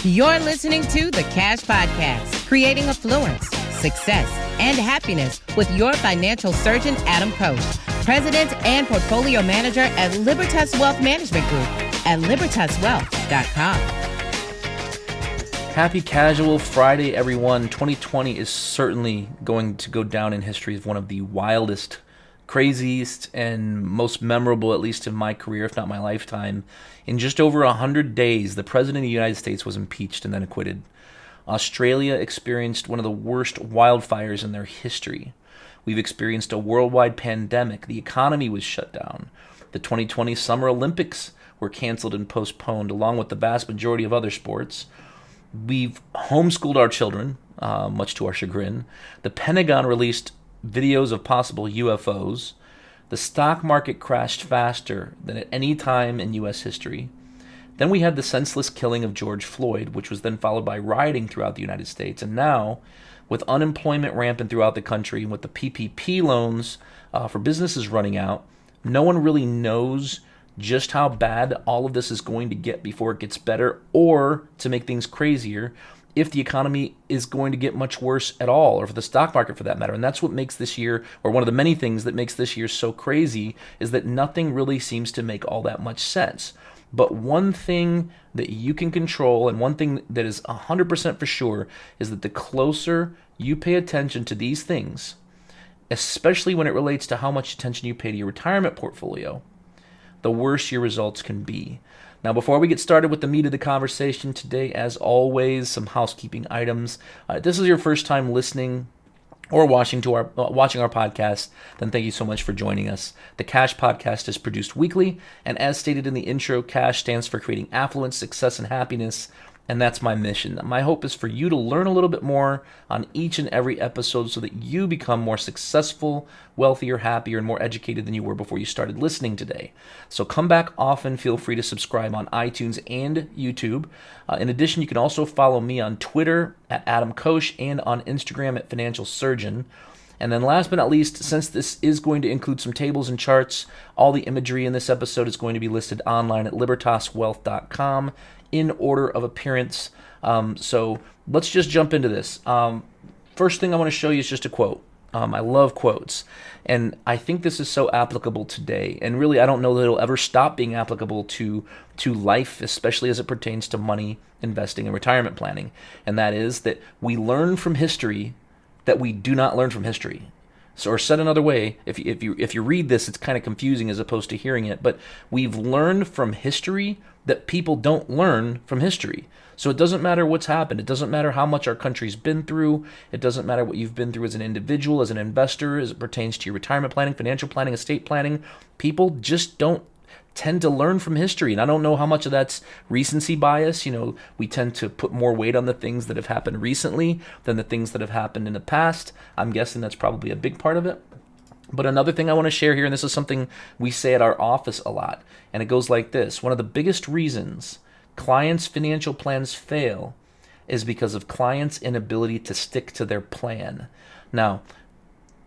You're listening to the Cash Podcast, creating affluence, success, and happiness with your financial surgeon, Adam Koch, president and portfolio manager at Libertas Wealth Management Group at libertaswealth.com. Happy Casual Friday, everyone. 2020 is certainly going to go down in history as one of the wildest, craziest, and most memorable, at least in my career, if not my lifetime. In just over 100 days, the President of the United States was impeached and then acquitted. Australia experienced one of the worst wildfires in their history. We've experienced a worldwide pandemic. The economy was shut down. The 2020 Summer Olympics were canceled and postponed, along with the vast majority of other sports. We've homeschooled our children, much to our chagrin. The Pentagon released videos of possible UFOs. The stock market crashed faster than at any time in U.S. history. Then we had the senseless killing of George Floyd, which was then followed by rioting throughout the United States. And now, with unemployment rampant throughout the country and with the PPP loans for businesses running out, no one really knows just how bad all of this is going to get before it gets better, or, to make things crazier, if the economy is going to get much worse at all, or for the stock market for that matter. And that's what makes this year, or one of the many things that makes this year so crazy, is that nothing really seems to make all that much sense. But one thing that you can control, and one thing that is 100% for sure, is that the closer you pay attention to these things, especially when it relates to how much attention you pay to your retirement portfolio, the worse your results can be. Now, before we get started with the meat of the conversation today, as always, some housekeeping items. If this is your first time listening or watching our podcast, then thank you so much for joining us. The Cash Podcast is produced weekly, and as stated in the intro, Cash stands for creating affluence, success, and happiness. And that's my mission. My hope is for you to learn a little bit more on each and every episode so that you become more successful, wealthier, happier, and more educated than you were before you started listening today. So come back often. Feel free to subscribe on iTunes and YouTube. In addition, you can also follow me on Twitter at Adam Koch and on Instagram at Financial Surgeon. And then last but not least, since this is going to include some tables and charts, all the imagery in this episode is going to be listed online at libertaswealth.com in order of appearance. So let's just jump into this. First thing I want to show you is just a quote. I love quotes. And I think this is so applicable today. And really, I don't know that it'll ever stop being applicable to life, especially as it pertains to money, investing, and retirement planning. And that is that we learn from history that we do not learn from history. So, or said another way, if you read this, it's kind of confusing as opposed to hearing it. But we've learned from history that people don't learn from history. So it doesn't matter what's happened. It doesn't matter how much our country's been through. It doesn't matter what you've been through as an individual, as an investor, as it pertains to your retirement planning, financial planning, estate planning. People just don't tend to learn from history. And I don't know how much of that's recency bias. We tend to put more weight on the things that have happened recently than the things that have happened in the past. I'm guessing that's probably a big part of it. But another thing I want to share here, and this is something we say at our office a lot, and it goes like this. One of the biggest reasons clients' financial plans fail is because of clients' inability to stick to their plan. Now,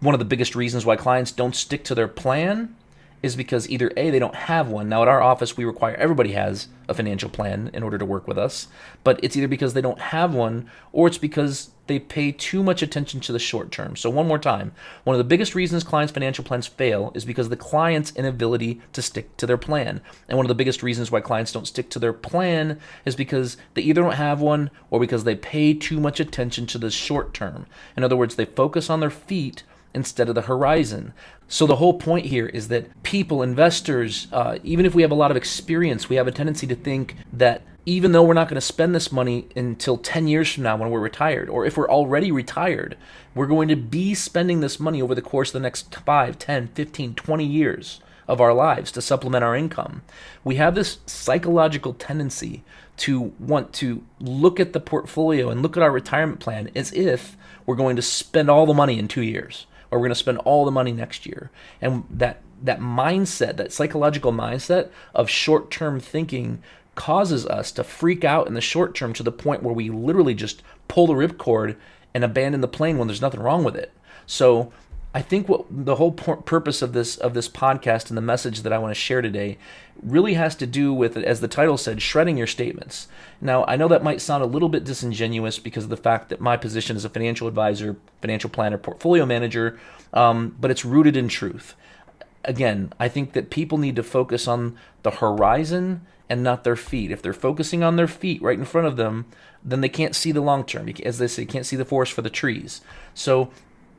one of the biggest reasons why clients don't stick to their plan is because either A, they don't have one. Now at our office, we require everybody has a financial plan in order to work with us, but it's either because they don't have one or it's because they pay too much attention to the short term. So one more time, one of the biggest reasons clients' financial plans fail is because of the client's inability to stick to their plan. And one of the biggest reasons why clients don't stick to their plan is because they either don't have one or because they pay too much attention to the short term. In other words, they focus on their feet instead of the horizon. So the whole point here is that people, investors, even if we have a lot of experience, we have a tendency to think that even though we're not going to spend this money until 10 years from now when we're retired, or if we're already retired, we're going to be spending this money over the course of the next 5, 10, 15, 20 years of our lives to supplement our income. We have this psychological tendency to want to look at the portfolio and look at our retirement plan as if we're going to spend all the money in 2 years, or we're going to spend all the money next year. And that mindset, that psychological mindset of short-term thinking causes us to freak out in the short term to the point where we literally just pull the ripcord and abandon the plane when there's nothing wrong with it. So I think what the whole purpose of this podcast and the message that I want to share today really has to do with, as the title said, shredding your statements. Now, I know that might sound a little bit disingenuous because of the fact that my position as a financial advisor, financial planner, portfolio manager, but it's rooted in truth. Again, I think that people need to focus on the horizon and not their feet. If they're focusing on their feet right in front of them, then they can't see the long term. As they say, you can't see the forest for the trees. So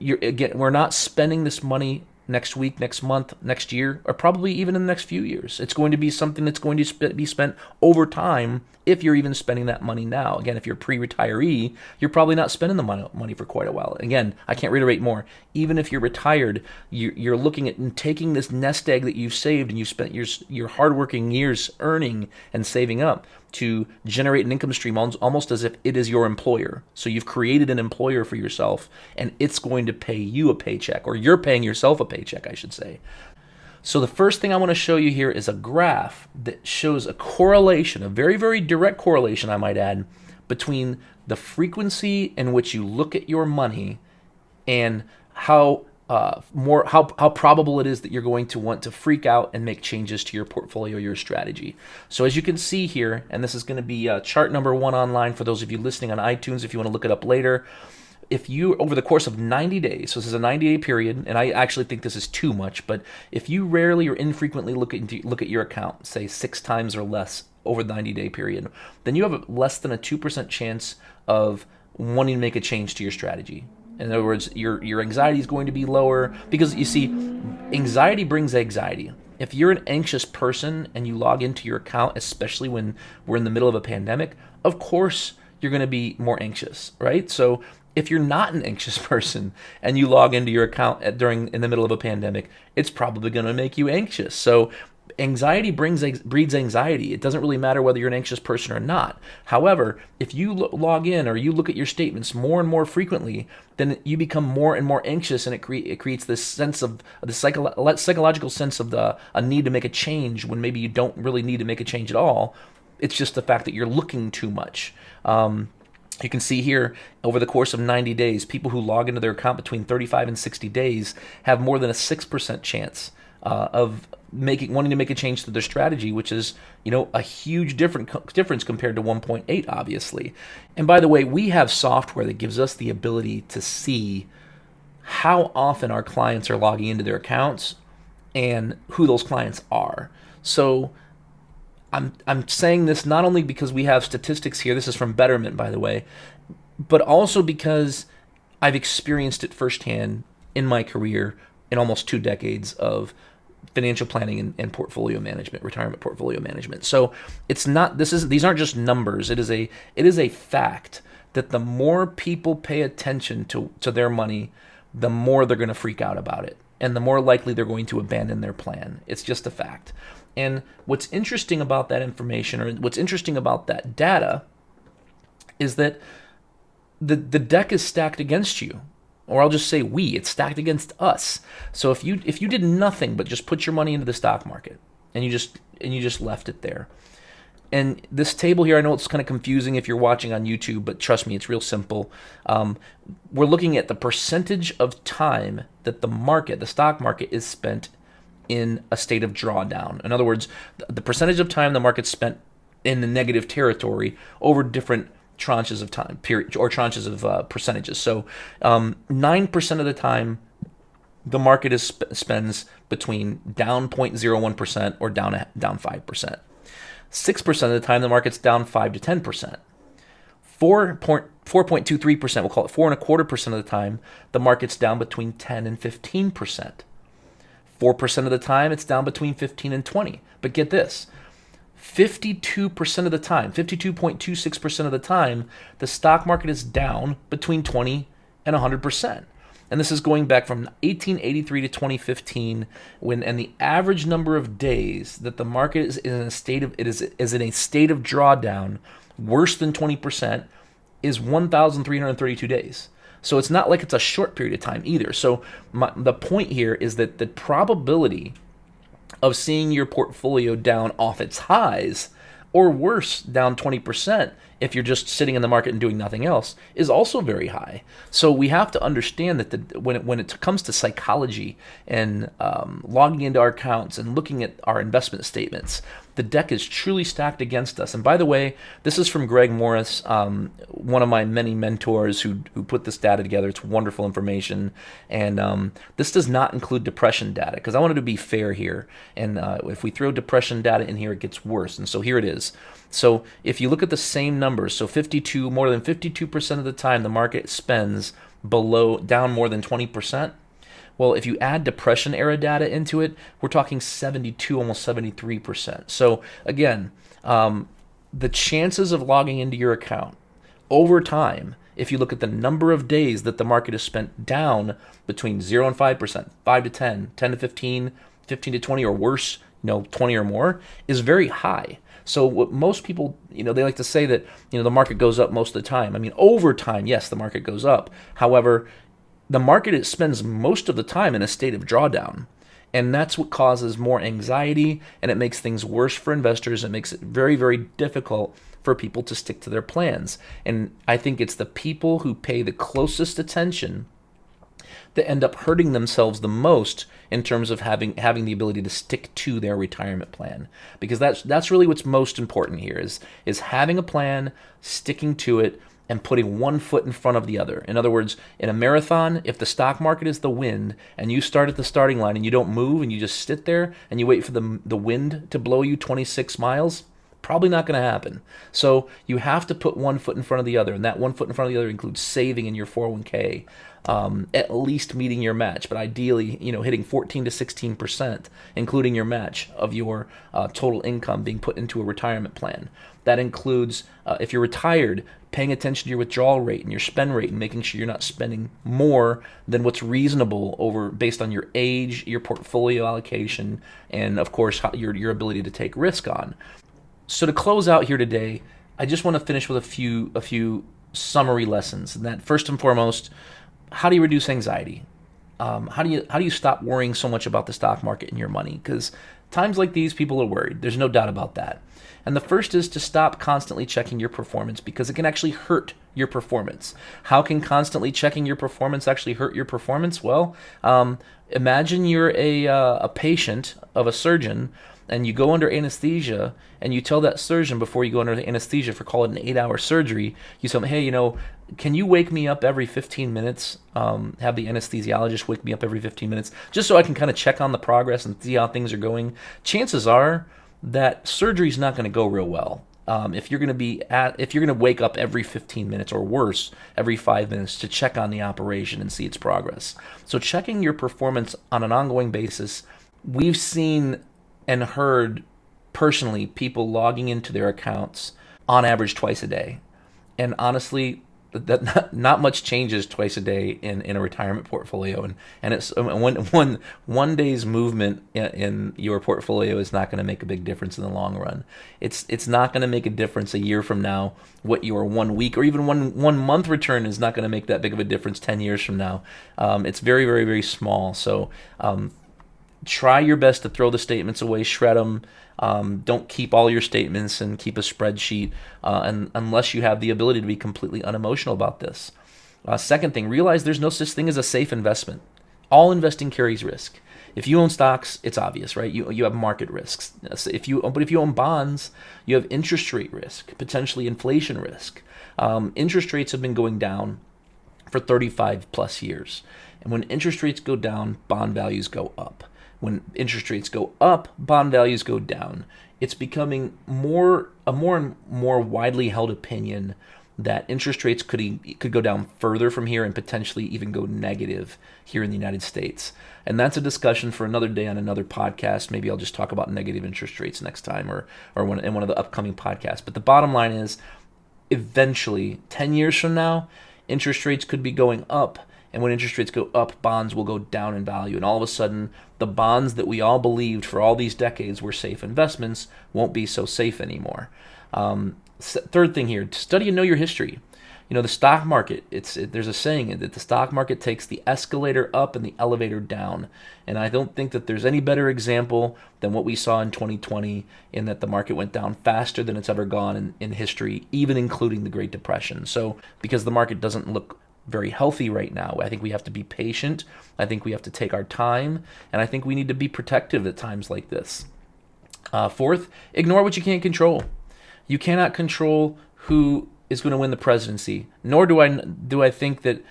we're not spending this money next week, next month, next year, or probably even in the next few years. It's going to be something that's going to be spent over time if you're even spending that money now. Again, if you're pre-retiree, you're probably not spending the money for quite a while. Again, I can't reiterate more. Even if you're retired, you're looking at and taking this nest egg that you've saved and you've spent your hardworking years earning and saving up to generate an income stream almost as if it is your employer. So you've created an employer for yourself, and it's going to pay you a paycheck, or you're paying yourself a paycheck, I should say. So the first thing I want to show you here is a graph that shows a correlation, a very, very direct correlation, I might add, between the frequency in which you look at your money and how probable it is that you're going to want to freak out and make changes to your portfolio, your strategy. So as you can see here, and this is going to be chart number 1 online for those of you listening on iTunes if you want to look it up later. If you, over the course of 90 days, so this is a 90-day period, and I actually think this is too much, but if you rarely or infrequently look at your account, say 6 times or less over the 90-day period, then you have less than a 2% chance of wanting to make a change to your strategy. In other words, your anxiety is going to be lower because, you see, anxiety brings anxiety. If you're an anxious person and you log into your account, especially when we're in the middle of a pandemic, of course you're going to be more anxious, right? So if you're not an anxious person and you log into your account in the middle of a pandemic, it's probably going to make you anxious. So anxiety breeds anxiety. It doesn't really matter whether you're an anxious person or not. However, if you log in or you look at your statements more and more frequently, then you become more and more anxious, and it creates this sense of the psychological sense of a need to make a change when maybe you don't really need to make a change at all. It's just the fact that you're looking too much. You can see here, over the course of 90 days, people who log into their account between 35 and 60 days have more than a 6% chance of wanting to make a change to their strategy, which is, a huge difference compared to 1.8, obviously. And by the way, we have software that gives us the ability to see how often our clients are logging into their accounts and who those clients are. So I'm saying this not only because we have statistics here, this is from Betterment, by the way, but also because I've experienced it firsthand in my career in almost 2 decades of financial planning and portfolio management, retirement portfolio management. So these aren't just numbers. It is a fact that the more people pay attention to their money, the more they're going to freak out about it, and the more likely they're going to abandon their plan. It's just a fact. And what's interesting about that information, or what's interesting about that data, is that the deck is stacked against you. Or I'll just say it's stacked against us. So if you did nothing but just put your money into the stock market and you just left it there. And this table here, I know it's kind of confusing if you're watching on YouTube, but trust me, it's real simple. We're looking at the percentage of time that the stock market is spent in a state of drawdown. In other words, the percentage of time the market's spent in the negative territory over different tranches of time, or tranches of percentages. So 9% of the time, the market spends between down 0.01% or down 5%. 6% of the time, the market's down 5 to 10%. 4.23%, we'll call it 4.25% of the time, the market's down between 10 and 15%. 4% of the time, it's down between 15 and 20. But get this, 52% of the time, 52.26% of the time, the stock market is down between 20 and 100%. And this is going back from 1883 to 2015, and the average number of days that the market is in a state of drawdown worse than 20% is 1,332 days. So it's not like it's a short period of time either. So the point here is that the probability of seeing your portfolio down off its highs or worse, down 20% if you're just sitting in the market and doing nothing else, is also very high. So we have to understand that when it comes to psychology and logging into our accounts and looking at our investment statements, the deck is truly stacked against us. And by the way, this is from Greg Morris, one of my many mentors who put this data together. It's wonderful information. And this does not include depression data, because I wanted to be fair here. And if we throw depression data in here, it gets worse. And so here it is. So if you look at the same numbers, so more than 52% of the time the market spends down more than 20%. Well, if you add depression era data into it, we're talking 72, almost 73%. So again, the chances of logging into your account over time, if you look at the number of days that the market has spent down between 0 and 5%, 5 to 10, 10 to 15, 15 to 20 or worse, 20 or more, is very high. So what most people, they like to say that, the market goes up most of the time. I mean, over time, yes, the market goes up. However, the market spends most of the time in a state of drawdown. And that's what causes more anxiety, and it makes things worse for investors. It makes it very, very difficult for people to stick to their plans. And I think it's the people who pay the closest attention that end up hurting themselves the most in terms of having the ability to stick to their retirement plan. Because that's really what's most important here is having a plan, sticking to it, and putting one foot in front of the other. In other words, in a marathon, if the stock market is the wind and you start at the starting line and you don't move and you just sit there and you wait for the wind to blow you 26 miles, probably not going to happen. So you have to put one foot in front of the other, and that one foot in front of the other includes saving in your 401k, at least meeting your match, but ideally, hitting 14 to 16%, including your match of your total income being put into a retirement plan. That includes, if you're retired, paying attention to your withdrawal rate and your spend rate and making sure you're not spending more than what's reasonable based on your age, your portfolio allocation, and of course, your ability to take risk on. So to close out here today, I just want to finish with a few summary lessons. And that, first and foremost, how do you reduce anxiety? How do you stop worrying so much about the stock market and your money? Because times like these, people are worried. There's no doubt about that. And the first is to stop constantly checking your performance, because it can actually hurt your performance. How can constantly checking your performance actually hurt your performance? Well, imagine you're a patient of a surgeon, and you go under anesthesia, and you tell that surgeon before you go under anesthesia for, call it an 8-hour surgery, you tell him, hey, can you wake me up every 15 minutes? Have the anesthesiologist wake me up every 15 minutes, just so I can kind of check on the progress and see how things are going. Chances are that surgery's not going to go real well. If you're going to wake up every 15 minutes or worse, every 5 minutes to check on the operation and see its progress. So checking your performance on an ongoing basis, we've seen and heard personally people logging into their accounts on average twice a day. And honestly, that not much changes twice a day in a retirement portfolio, and it's one day's movement in your portfolio is not going to make a big difference in the long run. It's not going to make a difference a year from now. What your 1 week or even one month return is not going to make that big of a difference 10 years from now. It's very, very, very small. So try your best to throw the statements away, shred them. Don't keep all your statements and keep a spreadsheet and unless you have the ability to be completely unemotional about this. Second thing, realize there's no such thing as a safe investment. All investing carries risk. If you own stocks, it's obvious, right? You have market risks. But if you own bonds, you have interest rate risk, potentially inflation risk. Interest rates have been going down for 35 plus years. And when interest rates go down, bond values go up. When interest rates go up, bond values go down. It's becoming a more and more widely held opinion that interest rates could go down further from here and potentially even go negative here in the United States. And that's a discussion for another day on another podcast. Maybe I'll just talk about negative interest rates next time or in one of the upcoming podcasts. But the bottom line is, eventually, 10 years from now, interest rates could be going up. And when interest rates go up, bonds will go down in value. And all of a sudden, the bonds that we all believed for all these decades were safe investments won't be so safe anymore. Third thing here, study and know your history. The stock market, there's a saying that the stock market takes the escalator up and the elevator down. And I don't think that there's any better example than what we saw in 2020, in that the market went down faster than it's ever gone in history, even including the Great Depression. So because the market doesn't look very healthy right now, I think we have to be patient. I think we have to take our time. And I think we need to be protective at times like this. Fourth, ignore what you can't control. You cannot control who is going to win the presidency, nor do I think that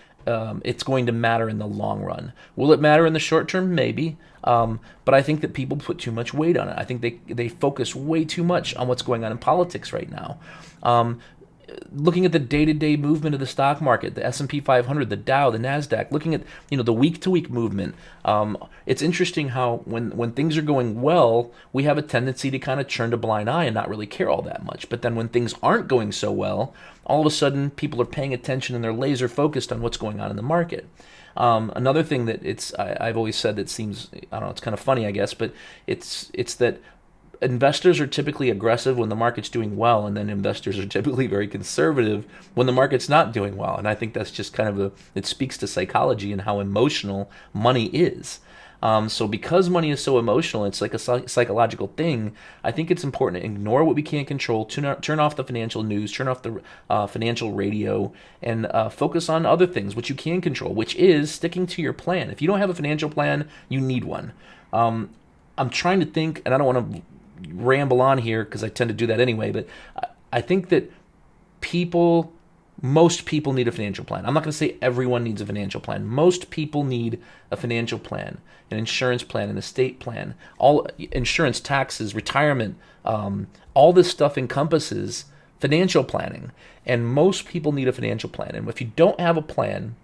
it's going to matter in the long run. Will it matter in the short term? Maybe. But I think that people put too much weight on it. I think they focus way too much on what's going on in politics right now. Looking at the day-to-day movement of the stock market, the S&P 500, the Dow, the NASDAQ, looking at the week-to-week movement, it's interesting how when things are going well, we have a tendency to kind of turn a blind eye and not really care all that much. But then when things aren't going so well, all of a sudden people are paying attention and they're laser focused on what's going on in the market. Another thing that I've always said that seems, I don't know, it's kind of funny, I guess, but it's that investors are typically aggressive when the market's doing well, and then investors are typically very conservative when the market's not doing well. And I think that's just kind of it speaks to psychology and how emotional money is. So because money is so emotional, it's like a psychological thing. I think it's important to ignore what we can't control, turn off the financial news, turn off the financial radio, and focus on other things, which you can control, which is sticking to your plan. If you don't have a financial plan, you need one. I'm trying to think, and I don't want to ramble on here because I tend to do that anyway, but I think that most people need a financial plan. I'm not going to say everyone needs a financial plan. Most people need a financial plan, an insurance plan, an estate plan, all insurance, taxes, retirement, all this stuff encompasses financial planning, and most people need a financial plan. And if you don't have a plan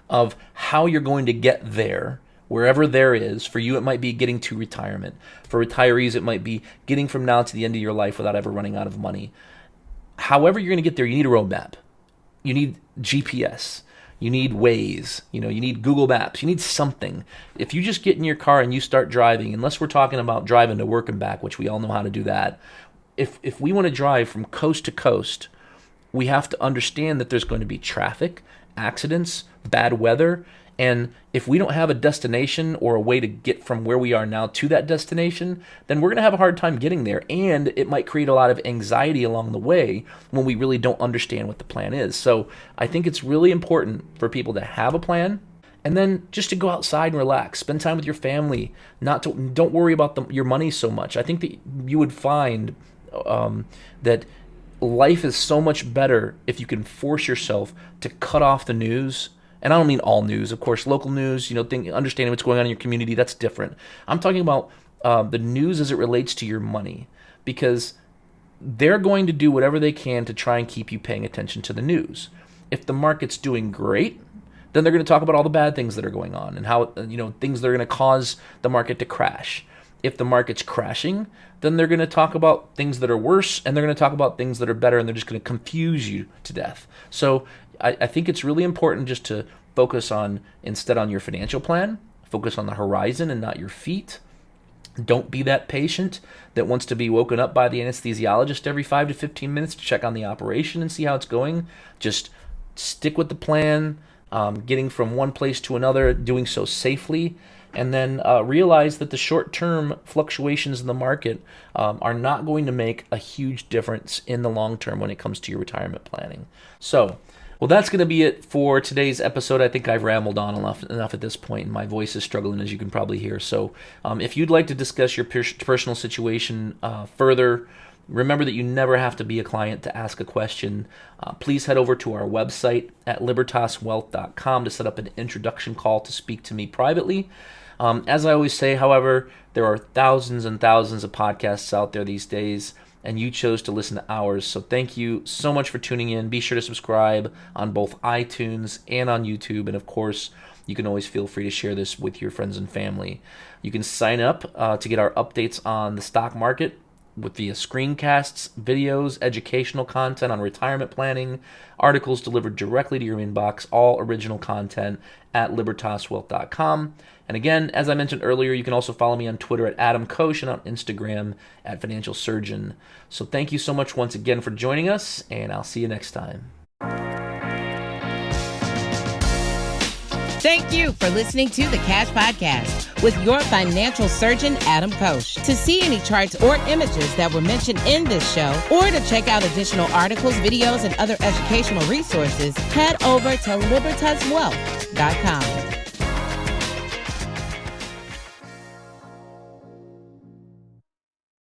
of how you're going to get there, wherever there is, for you it might be getting to retirement. For retirees, it might be getting from now to the end of your life without ever running out of money. However you're going to get there, you need a roadmap. You need GPS. You need Waze. You need Google Maps. You need something. If you just get in your car and you start driving, unless we're talking about driving to work and back, which we all know how to do that, if we want to drive from coast to coast, we have to understand that there's going to be traffic, accidents, bad weather. And if we don't have a destination or a way to get from where we are now to that destination, then we're going to have a hard time getting there. And it might create a lot of anxiety along the way when we really don't understand what the plan is. So I think it's really important for people to have a plan, and then just to go outside and relax, spend time with your family, don't worry about your money so much. I think that you would find that life is so much better if you can force yourself to cut off the news. And I don't mean all news, of course, local news, understanding what's going on in your community, that's different. I'm talking about the news as it relates to your money, because they're going to do whatever they can to try and keep you paying attention to the news. If the market's doing great, then they're going to talk about all the bad things that are going on and how, things that are going to cause the market to crash. If the market's crashing, then they're going to talk about things that are worse, and they're going to talk about things that are better, and they're just going to confuse you to death. So I think it's really important just to focus instead on your financial plan, focus on the horizon and not your feet. Don't be that patient that wants to be woken up by the anesthesiologist every 5 to 15 minutes to check on the operation and see how it's going. Just stick with the plan, getting from one place to another, doing so safely, and then realize that the short-term fluctuations in the market are not going to make a huge difference in the long term when it comes to your retirement planning. So, well, that's going to be it for today's episode. I think I've rambled on enough at this point, and my voice is struggling, as you can probably hear. So if you'd like to discuss your personal situation further, remember that you never have to be a client to ask a question. Please head over to our website at libertaswealth.com to set up an introduction call to speak to me privately. As I always say, however, there are thousands and thousands of podcasts out there these days, and you chose to listen to ours. So thank you so much for tuning in. Be sure to subscribe on both iTunes and on YouTube. And of course, you can always feel free to share this with your friends and family. You can sign up to get our updates on the stock market via screencasts, videos, educational content on retirement planning, articles delivered directly to your inbox, all original content at libertaswealth.com. And again, as I mentioned earlier, you can also follow me on Twitter at Adam Koch and on Instagram at Financial Surgeon. So thank you so much once again for joining us, and I'll see you next time. Thank you for listening to the Cash Podcast with your financial surgeon, Adam Koch. To see any charts or images that were mentioned in this show, or to check out additional articles, videos, and other educational resources, head over to libertaswealth.com.